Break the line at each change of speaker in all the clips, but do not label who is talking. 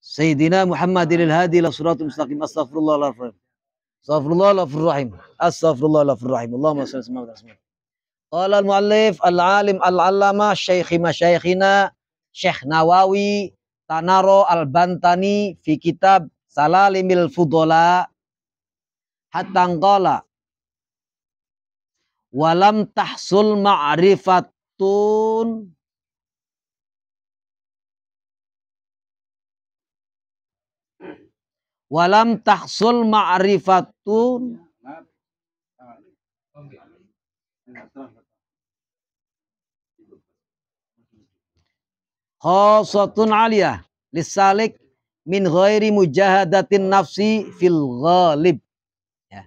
Sayyidina Muhammadin al-hadi ila siratul mustaqim. Astaghfirullahaladzim. Astaghfirullahaladzim. Astaghfirullahaladzim. Allahumma salli ala Muhammad. Qala al-muallif al-alim al-allama syaikhi masyaikhina Syekh Nawawi Tanaro al-Bantani fi kitab Salalimil Fudola hatta qala walam tahsul ma'rifatun walam tahsul ma'rifatun khasatun aliyah lisalik min ghairi mujahadatin nafsi fil ghalib ya.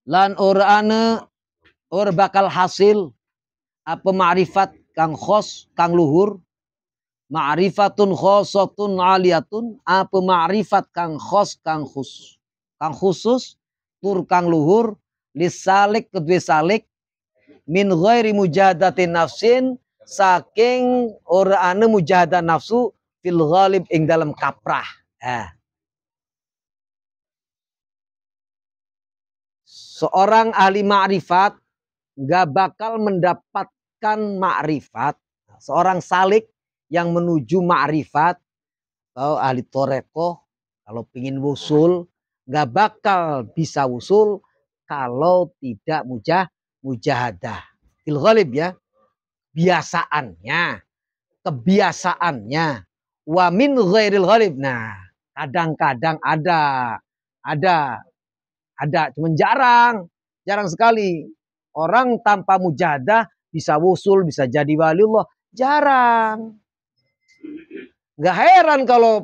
Lan urane ur bakal hasil apa ma'rifat kang khos kang luhur, ma'rifatun khosatun aliyatun apa ma'rifat kang khos kang khusus tur kang luhur lisalik kedue salik min ghairi mujahadatin nafsin saking ora ane mujahadah nafsu fil ghalib ing dalam kaprah. Seorang ahli ma'rifat gak bakal mendapatkan ma'rifat. Seorang salik yang menuju ma'rifat atau ahli toreko kalau ingin wusul gak bakal bisa wusul kalau tidak mujahadah fil ghalib ya. Biasaannya, kebiasaannya, wa min ghairil ghalib. Nah, kadang-kadang ada, cuman jarang sekali orang tanpa mujahadah bisa wusul, bisa jadi waliullah, jarang. Nggak heran kalau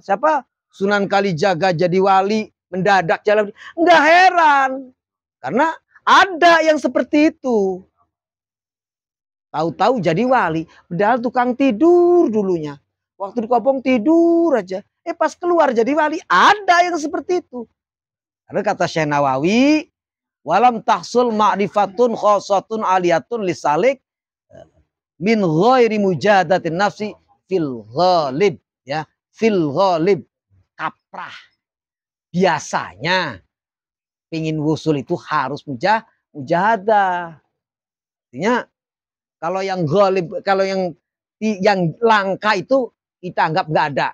siapa Sunan Kalijaga jadi wali mendadak jalan, nggak heran karena ada yang seperti itu. Tahu-tahu jadi wali, padahal tukang tidur dulunya. Waktu di Kopong tidur aja. Pas keluar jadi wali, ada yang seperti itu. Karena kata Syekh Nawawi, walam tahsul ma'rifatun khosatun aliyatun lisalik min ghairi mujahadatin nafsi fil ghalib. Ya, fil ghalib. Kaprah. Biasanya, pingin wusul itu harus mujahadah. Artinya, kalau yang ghalib, kalau yang langka itu kita anggap nggak ada,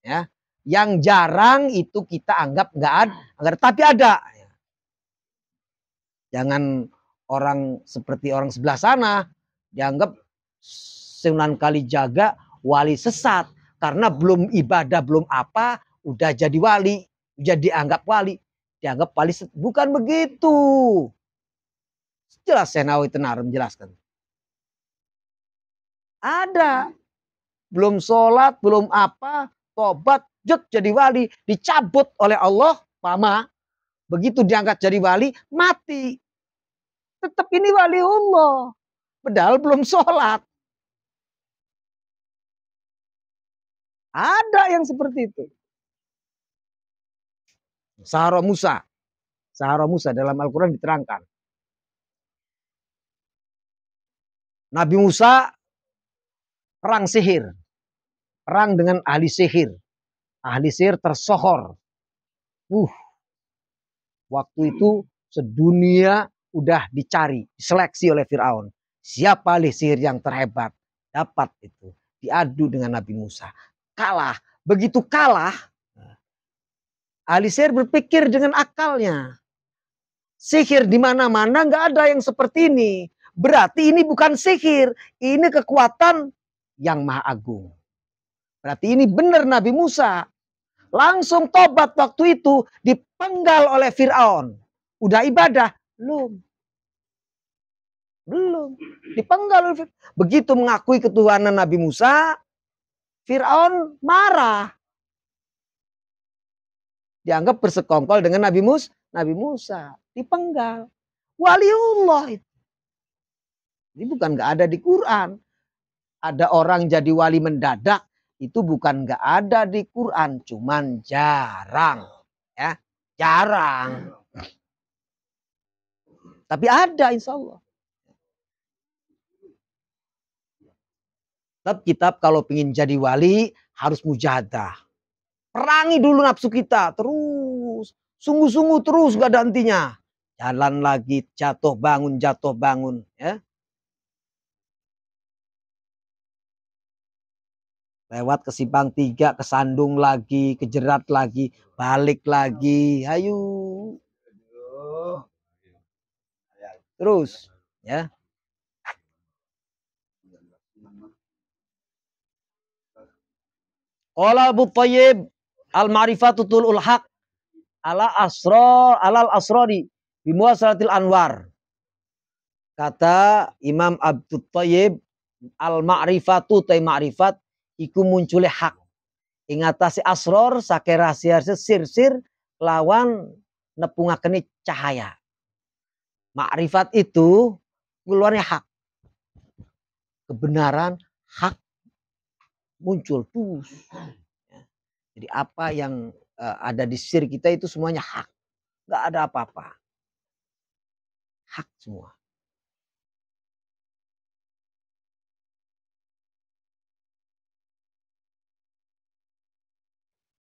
ya. Yang jarang itu kita anggap nggak ada, tapi ada. Jangan orang seperti orang sebelah sana dianggap Sunan Kalijaga wali sesat karena belum ibadah belum apa udah jadi wali, udah dianggap wali, dianggap wali sesat. Bukan begitu. Jelas Syekh Nawawi Tenar menjelaskan. Ada. Belum sholat, belum apa, tobat, jadi wali. Dicabut oleh Allah, pama. Begitu diangkat jadi wali, mati. Tetap ini wali Allah. Padahal belum sholat. Ada yang seperti itu. Sahara Musa. Sahara Musa dalam Al-Quran diterangkan. Nabi Musa perang sihir. Perang dengan ahli sihir. Ahli sihir tersohor. Waktu itu sedunia udah dicari, diseleksi oleh Fir'aun. Siapa ahli sihir yang terhebat? Dapat itu. Diadu dengan Nabi Musa. Kalah. Begitu kalah, ahli sihir berpikir dengan akalnya. Sihir di mana-mana nggak ada yang seperti ini. Berarti ini bukan sihir. Ini kekuatan yang maha agung. Berarti ini benar Nabi Musa. Langsung tobat waktu itu dipenggal oleh Fir'aun. Udah ibadah? Belum. Dipenggal oleh Fir'aun. Begitu mengakui ketuhanan Nabi Musa, Fir'aun marah. Dianggap bersekongkol dengan Nabi Musa. Dipenggal. Waliullah itu. Ini bukan nggak ada di Quran. Ada orang jadi wali mendadak. Itu bukan nggak ada di Quran, cuman jarang, ya, jarang. Tapi ada insya Allah. Tetap kita kalau ingin jadi wali harus mujahadah. Perangi dulu nafsu kita terus. Sungguh-sungguh terus gak ada hentinya. Jalan lagi, jatuh bangun ya. Lewat ke simpang 3, kesandung lagi, kejerat lagi, balik lagi. Ayo. Terus ya. Qala Abu Thayyib al-ma'rifatutul haq alal asrari bimuasalatil anwar. Kata Imam Abdul Thayyib al-ma'rifatu tay ma'rifat iku muncule hak. Ingatasi asror sake rahasia sir-sir lawan nepungakeni cahaya. Ma'rifat itu keluarnya hak. Kebenaran hak muncul terus. Jadi apa yang ada di sir kita itu semuanya hak. Gak ada apa-apa. Hak semua.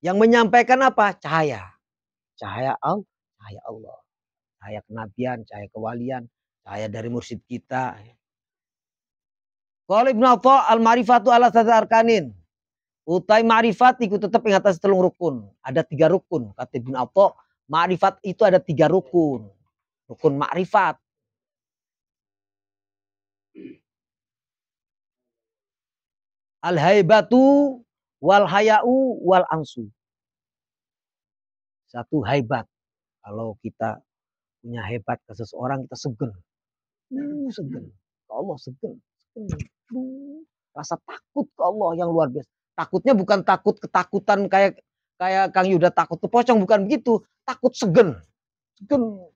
Yang menyampaikan apa? Cahaya. Cahaya Allah. Cahaya Allah. Cahaya kenabian, cahaya kewalian, cahaya dari mursyid kita. Kalau Ibnu Atha al-ma'rifatu ala tsatsa arkanin. Utai ma'rifat itu tetap ingat atas telung rukun. Ada 3 rukun. Kata Ibnu Atha, ma'rifat itu ada 3 rukun. Rukun ma'rifat. Al-haibatu wal haya'u wal ansu. Satu haibat. Kalau kita punya hebat ke seseorang, kita segen. Segen. Ke Allah segen. Rasa takut ke Allah yang luar biasa. Takutnya bukan takut ketakutan kayak Kang Yuda takut ke pocong, bukan begitu. Takut segen. Segen.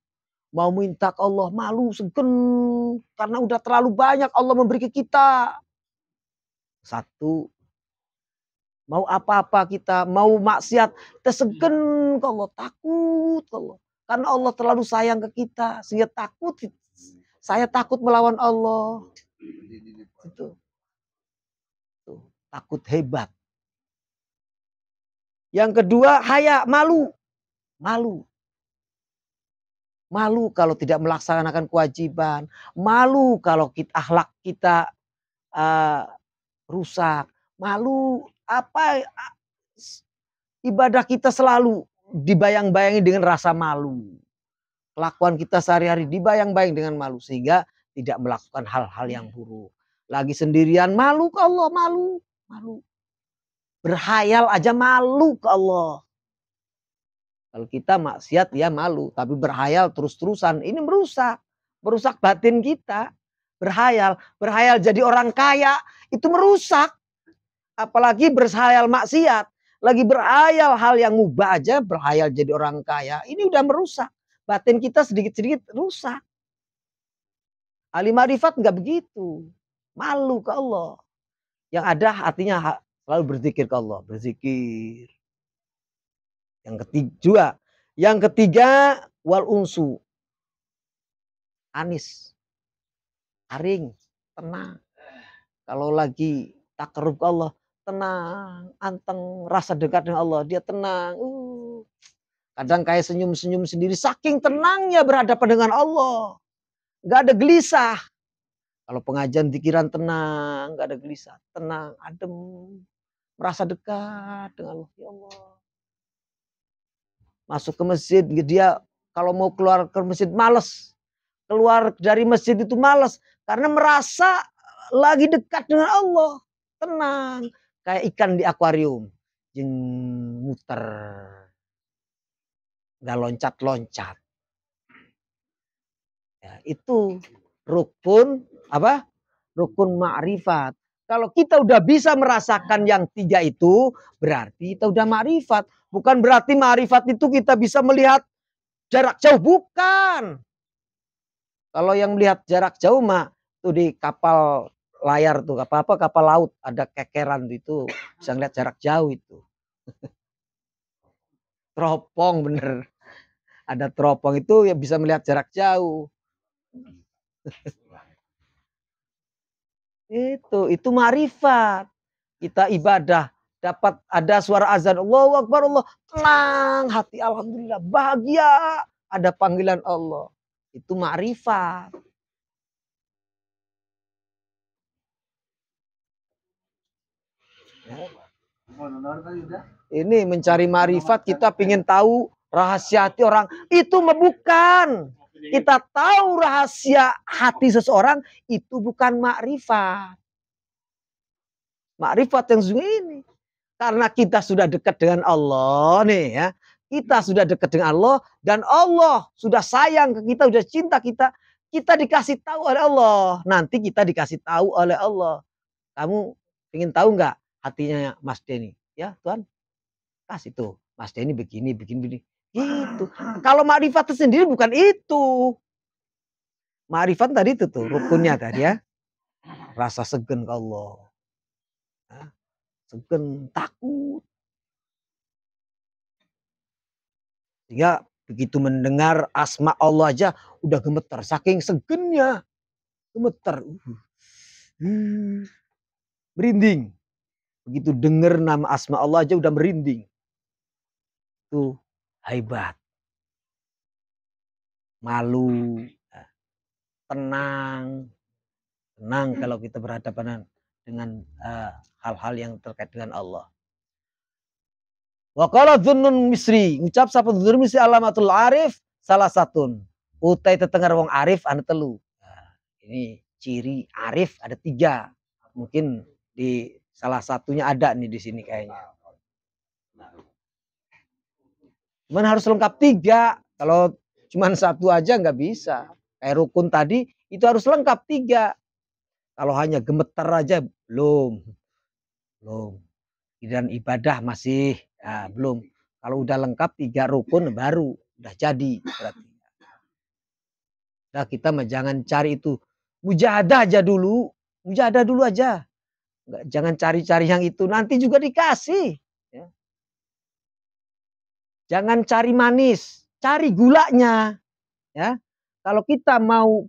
Mau minta ke Allah malu segen. Karena udah terlalu banyak Allah memberi ke kita. Satu. Mau apa-apa kita, mau maksiat, kita segen ke Allah, takut ke Allah. Karena Allah terlalu sayang ke kita, sehingga takut. Saya takut melawan Allah. Itu. Takut hebat. Yang kedua, haya, malu. Malu. Malu kalau tidak melaksanakan kewajiban. Malu kalau akhlak kita rusak. Malu apa ibadah kita selalu dibayang-bayangi dengan rasa malu. Kelakuan kita sehari-hari dibayang-bayang dengan malu. Sehingga tidak melakukan hal-hal yang buruk. Lagi sendirian malu ke Allah, malu. Malu. Berhayal aja malu ke Allah. Kalau kita maksiat ya malu. Tapi berhayal terus-terusan ini merusak. Merusak batin kita. Berhayal. Berhayal jadi orang kaya itu merusak. Apalagi berhayal maksiat. Lagi berhayal hal yang mubah aja. Berhayal jadi orang kaya. Ini udah merusak. Batin kita sedikit-sedikit rusak. Ahli ma'rifat enggak begitu. Malu ke Allah. Yang ada hatinya selalu berzikir ke Allah. Berzikir. Yang ketiga wal unsu. Anis. Aring. Tenang. Kalau lagi takarrub ke Allah. Tenang. Anteng. Rasa dekat dengan Allah. Dia tenang. Kadang kayak senyum-senyum sendiri. Saking tenangnya berhadapan dengan Allah. Gak ada gelisah. Kalau pengajian pikiran tenang, gak ada gelisah, tenang, adem, merasa dekat dengan Allah. Ya Allah. Masuk ke masjid, dia kalau mau keluar ke masjid malas. Keluar dari masjid itu malas karena merasa lagi dekat dengan Allah, tenang, kayak ikan di akuarium, jeng muter, gak loncat-loncat. Ya, itu rukun apa? Rukun ma'rifat. Kalau kita udah bisa merasakan yang 3 itu, berarti kita udah ma'rifat. Bukan berarti ma'rifat itu kita bisa melihat jarak jauh, bukan. Kalau yang melihat jarak jauh mah tuh di kapal layar tuh, kapal laut ada kekeran itu bisa ngeliat jarak jauh itu. Teropong bener. Ada teropong itu ya bisa melihat jarak jauh. Itu ma'rifat. Kita ibadah, dapat ada suara azan, Allahu Akbar, Allah, tenang hati, alhamdulillah, bahagia, ada panggilan Allah. Itu ma'rifat. Ini mencari ma'rifat, kita ingin tahu rahasia hati orang. Itu bukan. Kita tahu rahasia hati seseorang, itu bukan ma'rifat. Ma'rifat yang sesungguhnya ini. Karena kita sudah dekat dengan Allah nih ya. Kita sudah dekat dengan Allah dan Allah sudah sayang ke kita, sudah cinta kita. Kita dikasih tahu oleh Allah. Nanti kita dikasih tahu oleh Allah. Kamu ingin tahu nggak hatinya Mas Denny? Ya Tuhan, kasih tuh. Mas Denny begini, begini. Gitu. Kalau ma'rifat sendiri bukan itu. Ma'rifat tadi itu tuh rukunnya tadi ya. Rasa segen ke Allah. Segen, takut. Sehingga begitu mendengar asma Allah aja udah gemeter. Saking segennya. Gemeter. Merinding. Begitu dengar nama asma Allah aja udah merinding. Itu hebat. Malu. Tenang. Tenang kalau kita berhadapan dengan hal-hal yang terkait dengan Allah. Wa qala Dhunnun Misri, ngucap sapa Dhunnun Misri alamatul arif salah satun. Utai tetengar wong arif anu telu. Nah, ini ciri arif ada 3. Mungkin di salah satunya ada nih di sini kayaknya. Cuman harus lengkap 3. Kalau cuman 1 aja nggak bisa. Kayak rukun tadi itu harus lengkap 3. Kalau hanya gemeter aja belum. Dan ibadah masih belum. Kalau udah lengkap 3 rukun baru udah jadi berarti. Nah, kita jangan cari itu. Mujahadah aja dulu. Mujahadah dulu aja. Jangan cari-cari yang itu. Nanti juga dikasih. Ya. Jangan cari manis. Cari gulanya. Ya. Kalau kita mau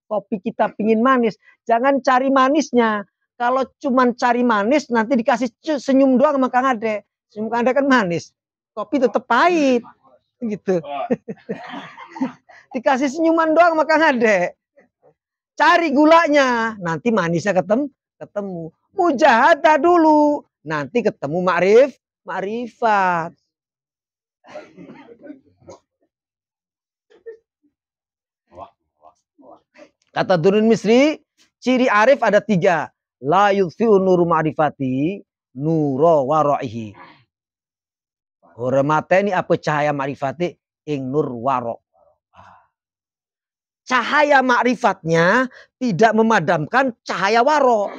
kopi kita pingin manis. Jangan cari manisnya. Kalau cuman cari manis nanti dikasih senyum doang sama Kang Ade. Senyum Kang Ade kan manis. Kopi tetap pahit. Gitu. Dikasih senyuman doang sama Kang Ade. Cari gulanya. Nanti manisnya ketemu. Mujahadah dulu. Nanti ketemu ma'rifat. Kata Dhunnun Misri, ciri arif ada 3. La yudfi'u nuru ma'rifati nuro waro'ihi. Hormateni apa cahaya ma'rifati ing nur waro. Cahaya ma'rifatnya tidak memadamkan cahaya waro.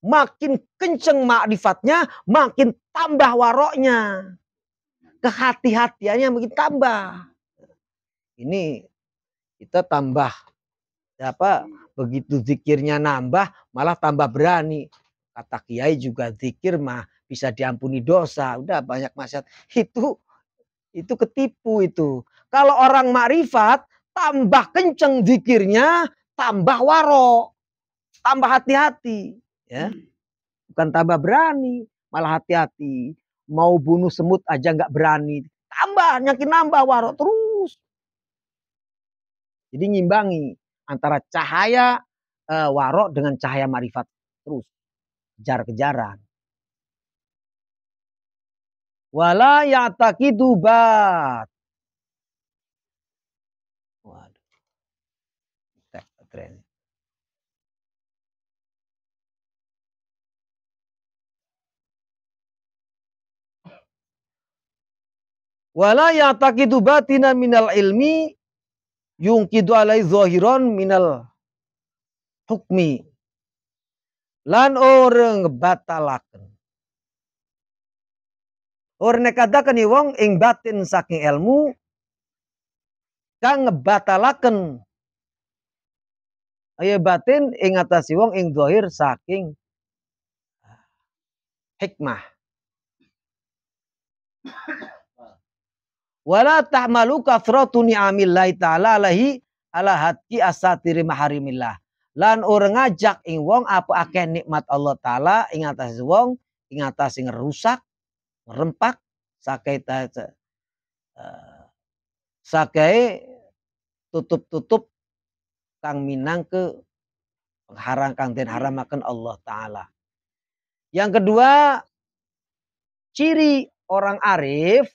Makin kenceng ma'rifatnya, makin tambah waroknya. Kehati-hatiannya makin tambah. Ini kita tambah begitu zikirnya nambah malah tambah berani. Kata kiai juga zikir mah bisa diampuni dosa. Udah banyak maksiat. Itu ketipu itu. Kalau orang makrifat tambah kenceng zikirnya, tambah waro, tambah hati-hati, ya. Bukan tambah berani, malah hati-hati. Mau bunuh semut aja nggak berani. Tambah, nyakin nambah waro terus. Jadi ngimbangi antara cahaya waro dengan cahaya marifat terus kejar-kejaran. Wala ya'taqidu bat. Waduh. Tren. Wala ya'taqidu batina minal ilmi yungkidu alai zahiran minal hukmi. Lan orang batalaken. Orang nekadakan wong ing batin saking ilmu kang ngebatalaken. Aya batin ing atasi wong ing zahir saking hikmah. Wala tahmalu kathratu ni'amillahi ta'ala alaihi ala hati asatiri maharimillah. Lan orang ngajak ing wong apa akeh nikmat Allah taala ing atas wong ing atas sing rusak, ngerempak sakai sakai tutup-tutup kang minang ke pengharang kang den haramaken Allah taala. Yang kedua, ciri orang arif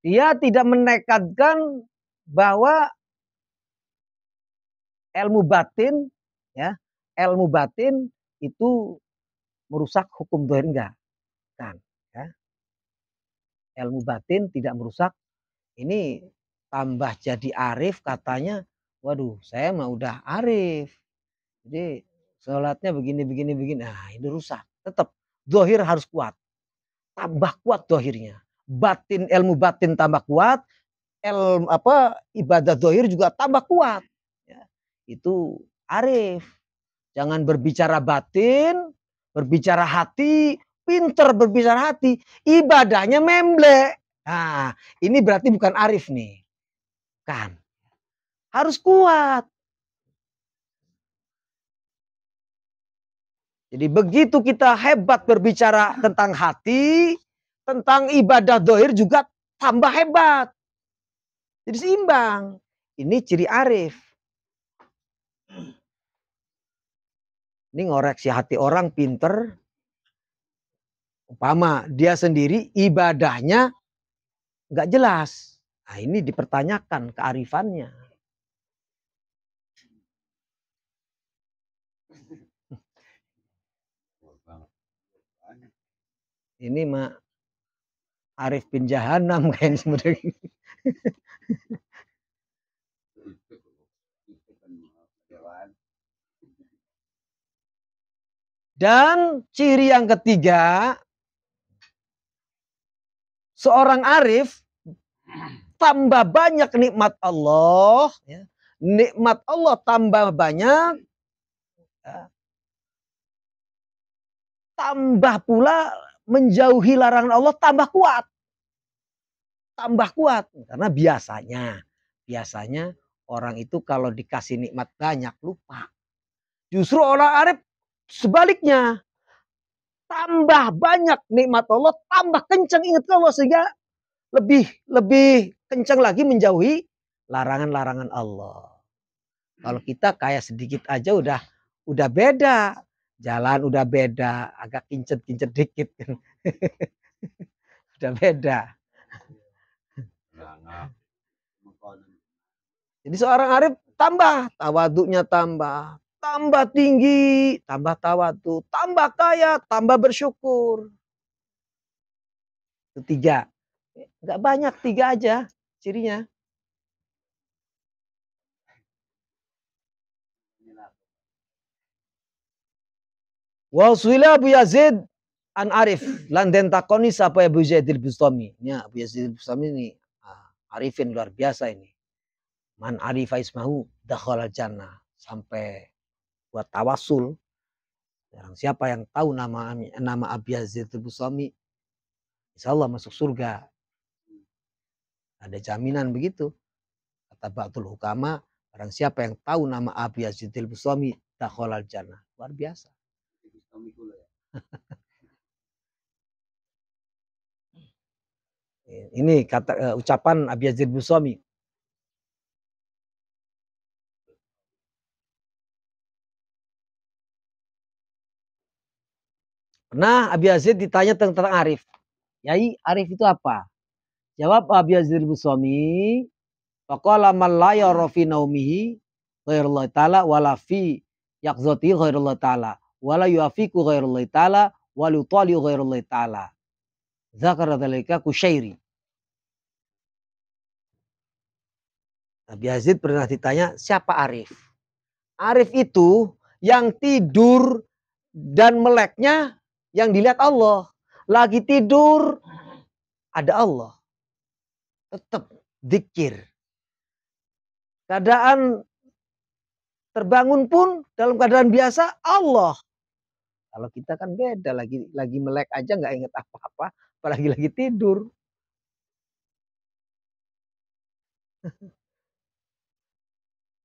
dia tidak menekadkan bahwa ilmu batin ya, ilmu batin itu merusak hukum zahir enggak kan ya. Ilmu batin tidak merusak, ini tambah jadi arif katanya, waduh saya mah udah arif. Jadi sholatnya begini. Nah ini rusak. Tetap zahir harus kuat. Tambah kuat zahirnya. Batin, ilmu batin tambah kuat. Ibadah zahir juga tambah kuat. Ya, itu arif. Jangan berbicara batin, berbicara hati, pinter berbicara hati, ibadahnya memble. Nah, ini berarti bukan arif nih. Kan. Harus kuat. Jadi begitu kita hebat berbicara tentang hati, tentang ibadah dohir juga tambah hebat. Jadi seimbang. Ini ciri arif. Ini ngoreksi hati orang pinter. Umpama dia sendiri ibadahnya nggak jelas. Nah ini dipertanyakan kearifannya. Ini mah Arif bin Jahanam kayaknya sebenarnya. Dan ciri yang ketiga, seorang arif tambah banyak nikmat Allah, ya. Nikmat Allah tambah banyak, ya. Tambah pula menjauhi larangan Allah tambah kuat. Tambah kuat. Karena biasanya orang itu kalau dikasih nikmat banyak lupa. Justru orang arif sebaliknya. Tambah banyak nikmat Allah, tambah kencang ingat Allah sehingga lebih kencang lagi menjauhi larangan-larangan Allah. Kalau kita kayak sedikit aja udah beda. Jalan udah beda, agak kincet-kincet dikit. Udah beda. Jadi seorang arif tambah tawaduknya tambah tinggi, tambah tawadu, tambah kaya, tambah bersyukur. Itu 3. Enggak banyak, 3 aja cirinya. Wa suila Abu Yazid an Arif lan den takoni sapa Abu Yazid al-Bustami. Ya, Abu Yazid al-Bustami ini arifin luar biasa ini. Man arifa ismahu dakhala jannah, sampai buat tawasul. Siapa yang tahu nama Abu Yazid al-Bustami, insyaallah masuk surga. Ada jaminan begitu. Kata Ba'dul Hukama, barang siapa yang tahu nama Abu Yazid al-Bustami dakhala jannah. Luar biasa. Ini kata ucapan Abi Yazid Bustami. Pernah Abi Yazid ditanya tentang arif. Yai, arif itu apa? Jawab Abi Yazid Bustami, faqala man la yara fi naumihi ghairallahu taala wala fi yaqzati ghairallahu taala wala yuafiqu ghairallahu taala wa yutali ghairallahu taala. Zakara dzalika Kusyairi. Abi Yazid pernah ditanya, siapa arif? Arif itu yang tidur dan meleknya yang dilihat Allah. Lagi tidur ada Allah. Tetap zikir. Keadaan terbangun pun dalam keadaan biasa Allah. Kalau kita kan beda, lagi melek aja nggak inget apa-apa, apalagi lagi tidur.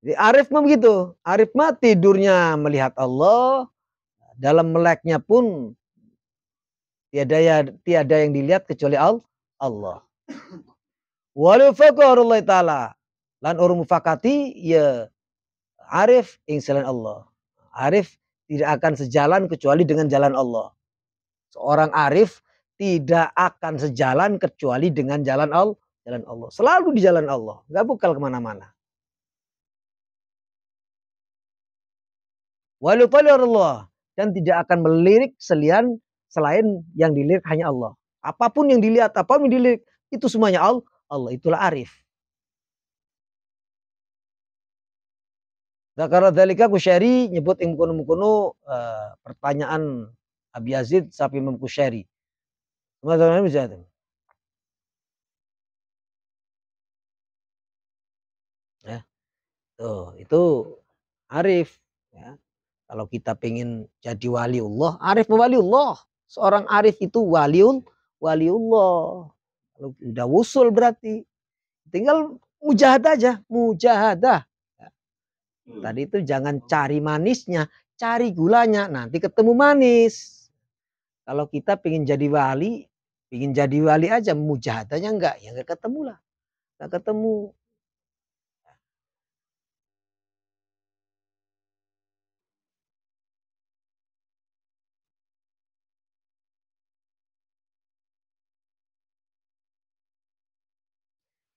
Jadi arif mah begitu. Arif mah tidurnya melihat Allah, dalam meleknya pun tiada yang dilihat kecuali Allah. Walau faqarullah ta'ala. Lan orang mufakati ya arif ing selain Allah. Arif tidak akan sejalan kecuali dengan jalan Allah. Seorang arif tidak akan sejalan kecuali dengan jalan Allah. Jalan Allah. Selalu di jalan Allah. Gak bukal kemana-mana. Walau Allah. Dan tidak akan melirik selain yang dilirik hanya Allah. Apapun yang dilihat, apapun yang dilirik, itu semuanya Allah. Allah itulah arif. Zakara dzalika Qusyari nyebut ing kono-kono pertanyaan Abi Yazid sapi Imam Qusyari. Teman-teman bisa itu. Ya. Tuh, itu arif ya. Kalau kita pengen jadi waliullah, arif waliullah. Seorang arif itu waliullah. Kalau udah wusul berarti tinggal mujahadah aja, mujahadah. Tadi itu jangan cari manisnya, cari gulanya, nanti ketemu manis. Kalau kita pengen jadi wali aja, mujahadahnya enggak, ya enggak ketemu lah. Enggak ketemu.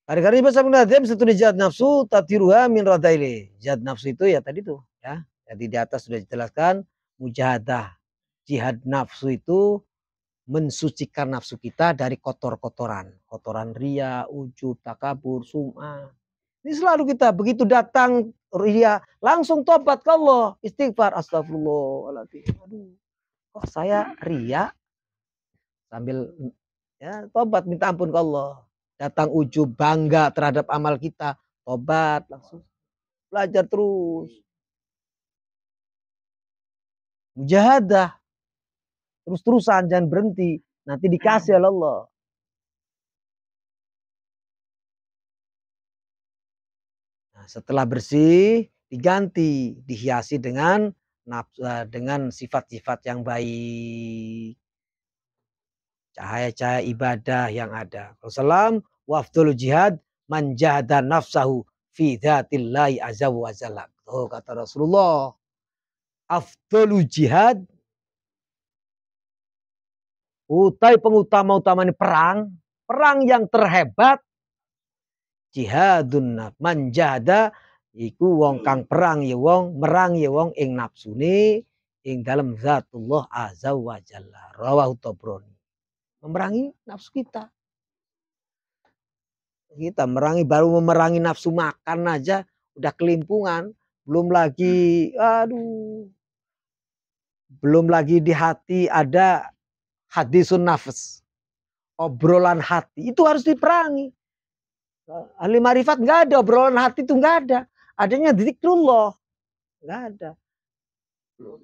Hari-hari bahasa penadhim satu jihad nafsu tatiruha min radaili. Jihad nafsu itu ya tadi tuh ya. Jadi di atas sudah dijelaskan mujahadah. Jihad nafsu itu mensucikan nafsu kita dari kotor-kotoran. Kotoran ria, ujub, takabur, sum'ah. Ini selalu kita begitu datang ria langsung tobat ke Allah. Istighfar astagfirullahaladzim. Aduh, kok saya ria? Sambil ya tobat minta ampun ke Allah. Datang ujub bangga terhadap amal kita, tobat langsung belajar terus. Mujahadah terus-terusan jangan berhenti, nanti dikasih oleh Allah. Nah, setelah bersih diganti, dihiasi dengan sifat-sifat yang baik. Cahaya-cahaya ibadah yang ada. Rasulullah wafdul jihad man jahada nafsahu fi dzatillahi azza wa jalla. Oh, kata Rasulullah, afdalul jihad utai pengutama-utamanya perang yang terhebat jihadun man jahada iku wong kang perang ya wong merang ya wong ing nafsune ing dalam zatullah azza wa jalla. Rawahu Tabrani. Memerangi nafsu kita. Kita baru memerangi nafsu makan aja udah kelimpungan. Belum lagi, belum lagi di hati ada hadisun nafs. Obrolan hati. Itu harus diperangi. Ahli marifat nggak ada. Obrolan hati itu nggak ada. Adanya zikrullah. Nggak ada.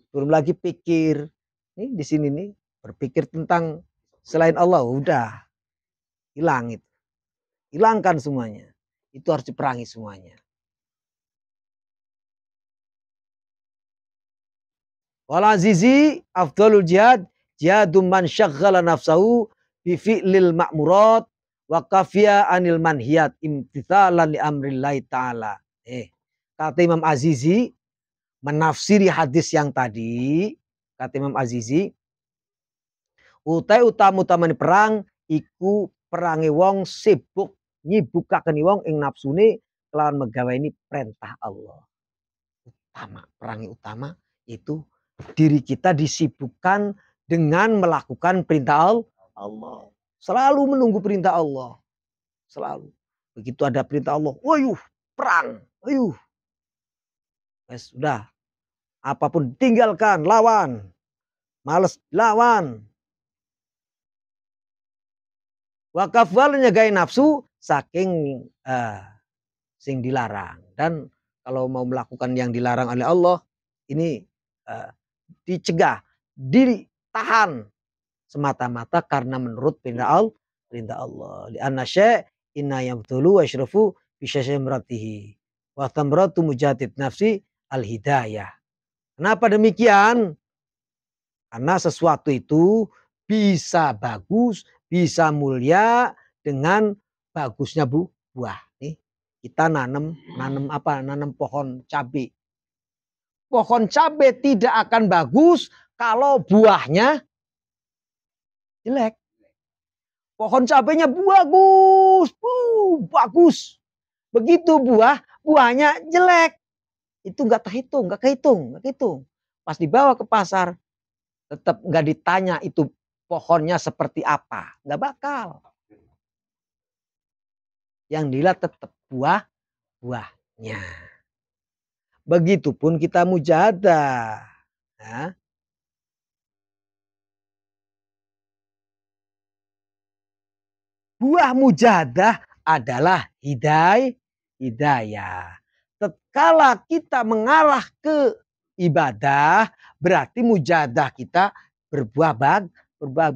Belum lagi pikir. Nih di sini nih. Berpikir tentang selain Allah. Udah. Hilang itu. Hilangkan semuanya. Itu harus diperangi semuanya. Wal azizi afdalul jihad jihadum man syaggala nafsahu bi fi'lil ma'murat wa kafiya anil manhiyat imtithalan li amrillahi ta'ala. Kata Imam Azizi menafsiri hadis yang tadi, kata Imam Azizi, utai utama-utamane perang iku perangi wong sibuk nyibukaken wong ing nafsune kelawan megawe ini perintah Allah. Perangi utama itu diri kita disibukkan dengan melakukan perintah Allah. Selalu menunggu perintah Allah. Selalu. Begitu ada perintah Allah, wayuh, perang. Wayuh. Sudah. Apapun tinggalkan, lawan. Males, lawan. Wakafwal nyegai nafsu saking sing dilarang. Dan kalau mau melakukan yang dilarang oleh Allah, ini dicegah, ditahan semata-mata karena menurut perintah Allah. Li anna syai' inna yabtulu wa yashrafu fi syamratihi wa thamratu mujahadati nafsi al-hidayah. Kenapa demikian? Karena sesuatu itu bisa bagus, bisa mulia dengan bagusnya buah. Nih, kita nanam apa? Nanam pohon cabai. Pohon cabai tidak akan bagus kalau buahnya jelek. Pohon cabainya bagus, bagus. Begitu buahnya jelek. Itu nggak kehitung. Pas dibawa ke pasar, tetap nggak ditanya itu pohonnya seperti apa. Nggak bakal. Yang dilihat tetap buahnya. Begitupun kita mujahadah. Ya. Buah mujahadah adalah hidayah. Tatkala kita mengarah ke ibadah, berarti mujahadah kita berbuah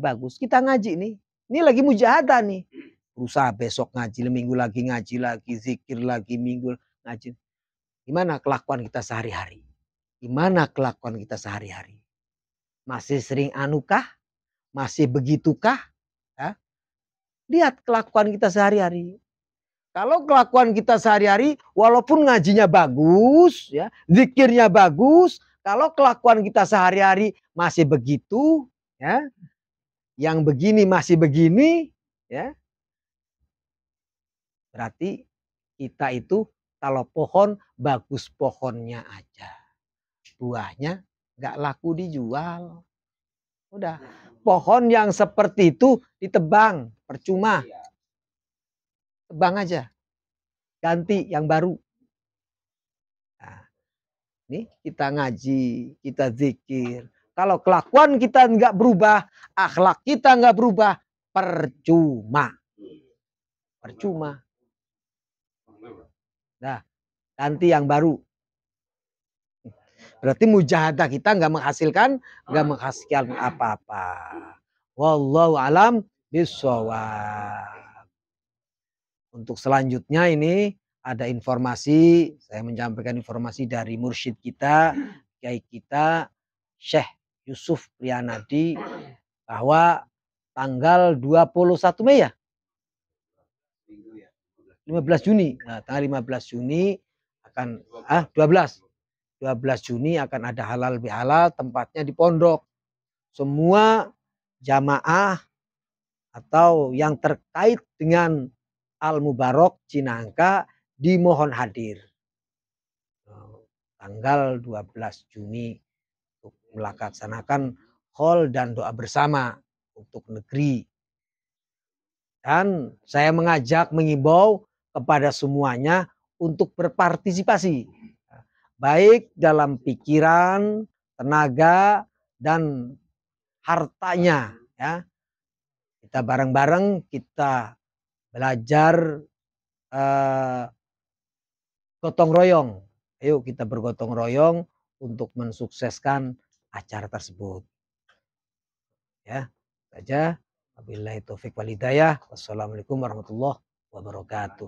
bagus. Kita ngaji nih. Ini lagi mujahadah nih. Berusaha besok ngaji, minggu lagi ngaji lagi, zikir lagi, minggu ngaji. Gimana kelakuan kita sehari-hari? Masih sering anukah? Masih begitukah? Ya? Lihat kelakuan kita sehari-hari. Kalau kelakuan kita sehari-hari, walaupun ngajinya bagus, ya, zikirnya bagus, kalau kelakuan kita sehari-hari masih begitu, ya, yang begini masih begini, ya, berarti kita itu kalau pohon bagus pohonnya aja, buahnya nggak laku dijual. Udah, pohon yang seperti itu ditebang, percuma. Tebang aja. Ganti yang baru. Nah, ini kita ngaji, kita zikir. Kalau kelakuan kita nggak berubah, akhlak kita nggak berubah, percuma. Nah, ganti yang baru. Berarti mujahadah kita nggak menghasilkan apa-apa. Wallahu alam bishawab. Untuk selanjutnya ini ada informasi, saya menyampaikan informasi dari mursyid kita, kiai kita, Syekh Yusuf Priyanadi, bahwa tanggal 21 Mei ya? 15 Juni. Nah, tanggal 15 Juni akan 12 Juni akan ada halal bihalal, tempatnya di pondok. Semua jamaah atau yang terkait dengan Al-Mubarok Cinangka dimohon hadir. Tanggal 12 Juni untuk melaksanakan haul dan doa bersama untuk negeri. Dan saya mengajak, mengimbau kepada semuanya untuk berpartisipasi. Baik dalam pikiran, tenaga, dan hartanya. Ya. Kita bareng-bareng kita belajar gotong royong. Ayo kita bergotong royong untuk mensukseskan acara tersebut. Ya, saja. Wabillahi taufik wal hidayah. Wassalamualaikum warahmatullahi wabarakatuh.